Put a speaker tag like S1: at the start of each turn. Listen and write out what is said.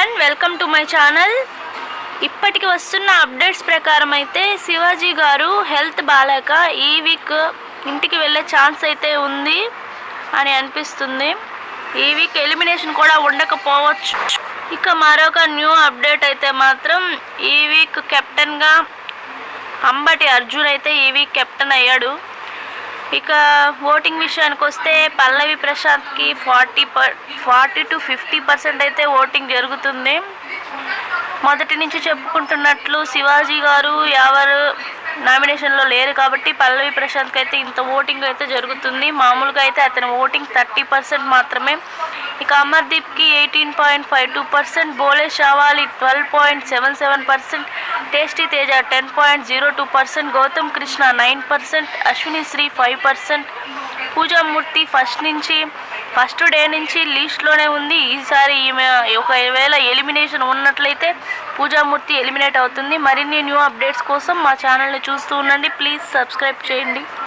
S1: Everyone, welcome to my channel. ఇప్పటికి వస్తున్న updates ప్రకారం అయితే శివాజీ గారు హెల్త్ బాగాలేక ఈ వీక్ ఇంటికి వెళ్ళే ఛాన్స్ అయితే ఉంది అని అనిపిస్తుంది. ఈ వీక్ ఎలిమినేషన్ కూడా ఉండకపోవచ్చు. ఇక మరొక న్యూ అప్డేట్ అయితే మాత్రం ఈ వీక్ కెప్టెన్గా అంబటి అర్జున్ అయితే ఈ వీక్ కెప్టెన్ అయ్యాడు. ఇక ఓటింగ్ విషయానికి వస్తే పల్లవి ప్రశాంత్కి 40 to 50% అయితే ఓటింగ్ జరుగుతుంది. మొదటి నుంచి చెప్పుకుంటున్నట్లు శివాజీ గారు ఎవరు నామినేషన్లో లేరు కాబట్టి పల్లవి ప్రశాంత్కి అయితే ఇంత ఓటింగ్ అయితే జరుగుతుంది. మామూలుగా అయితే అతని ఓటింగ్ 30% మాత్రమే. ఇక అమర్దీప్కి 18.52%, Bole Shavali 12.77%, tasty Teja 10.02%, Gautam Krishna 9%, Ashwini Sri 5%. Poojamurthy first day నుంచి లిస్ట్లోనే ఉంది. ఈసారి ఈమె ఒకవేళ ఎలిమినేషన్ ఉన్నట్లయితే పూజామూర్తి ఎలిమినేట్ అవుతుంది. మరిన్ని న్యూ అప్డేట్స్ కోసం మా ఛానల్ని చూస్తూ ఉండండి. ప్లీజ్ సబ్స్క్రైబ్ చేయండి.